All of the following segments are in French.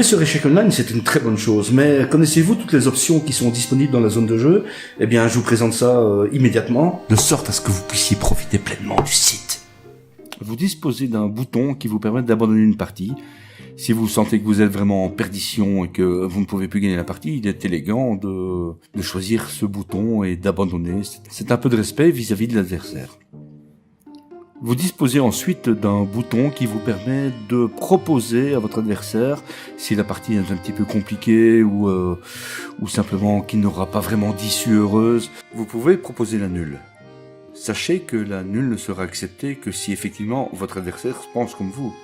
Jouer sur échec online, c'est une très bonne chose, mais connaissez-vous toutes les options qui sont disponibles dans la zone de jeu? Eh bien, je vous présente ça immédiatement, de sorte à ce que vous puissiez profiter pleinement du site. Vous disposez d'un bouton qui vous permet d'abandonner une partie. Si vous sentez que vous êtes vraiment en perdition et que vous ne pouvez plus gagner la partie, il est élégant de choisir ce bouton et d'abandonner. C'est un peu de respect vis-à-vis de l'adversaire. Vous disposez ensuite d'un bouton qui vous permet de proposer à votre adversaire, si la partie est un petit peu compliquée ou simplement qu'il n'aura pas vraiment d'issue heureuse, vous pouvez proposer la nulle. Sachez que la nulle ne sera acceptée que si effectivement votre adversaire pense comme vous.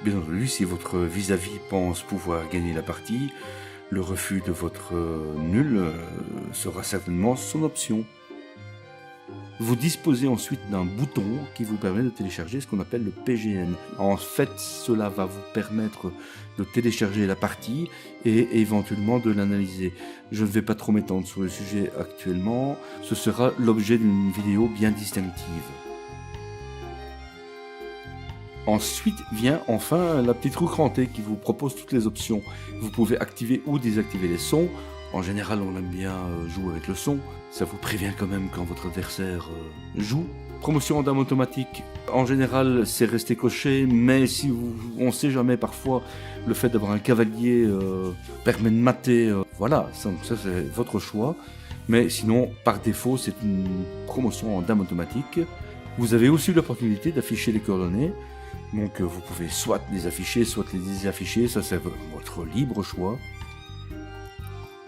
Bien entendu, si votre vis-à-vis pense pouvoir gagner la partie, le refus de votre nulle sera certainement son option. Vous disposez ensuite d'un bouton qui vous permet de télécharger ce qu'on appelle le PGN. En fait, cela va vous permettre de télécharger la partie et éventuellement de l'analyser. Je ne vais pas trop m'étendre sur le sujet actuellement, ce sera l'objet d'une vidéo bien distinctive. Ensuite vient enfin la petite roue crantée qui vous propose toutes les options. Vous pouvez activer ou désactiver les sons. En général, on aime bien jouer avec le son. Ça vous prévient quand même quand votre adversaire joue. Promotion en dame automatique. En général, c'est resté coché, mais si on sait jamais, parfois, le fait d'avoir un cavalier permet de mater. Voilà, ça c'est votre choix. Mais sinon, par défaut, c'est une promotion en dame automatique. Vous avez aussi l'opportunité d'afficher les coordonnées. Donc vous pouvez soit les afficher, soit les désafficher, ça c'est votre libre choix.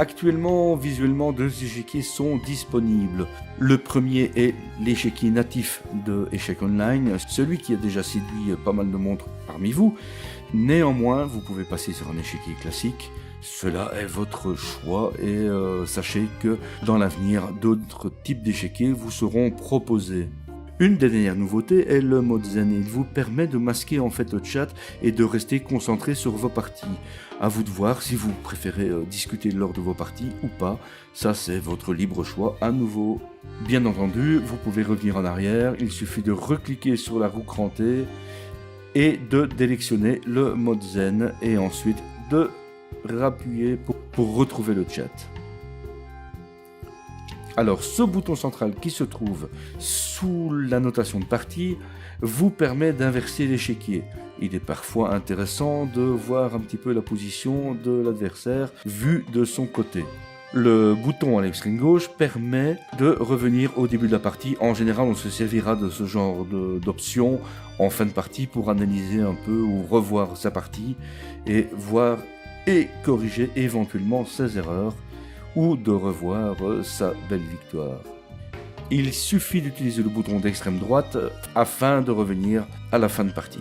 Actuellement, visuellement, 2 échiquiers sont disponibles. Le premier est l'échiquier natif de Échecs Online, celui qui a déjà séduit pas mal de monde parmi vous. Néanmoins, vous pouvez passer sur un échiquier classique. Cela est votre choix et sachez que dans l'avenir, d'autres types d'échiquiers vous seront proposés. Une des dernières nouveautés est le mode zen. Il vous permet de masquer en fait le chat et de rester concentré sur vos parties. À vous de voir si vous préférez discuter lors de vos parties ou pas. Ça c'est votre libre choix à nouveau. Bien entendu, vous pouvez revenir en arrière. Il suffit de recliquer sur la roue crantée et de délectionner le mode zen et ensuite de rappuyer pour retrouver le chat. Alors, ce bouton central qui se trouve sous la notation de partie vous permet d'inverser l'échiquier. Il est parfois intéressant de voir un petit peu la position de l'adversaire vue de son côté. Le bouton à l'extrême gauche permet de revenir au début de la partie. En général, on se servira de ce genre d'option en fin de partie pour analyser un peu ou revoir sa partie et voir et corriger éventuellement ses erreurs, ou de revoir sa belle victoire. Il suffit d'utiliser le bouton d'extrême droite afin de revenir à la fin de partie.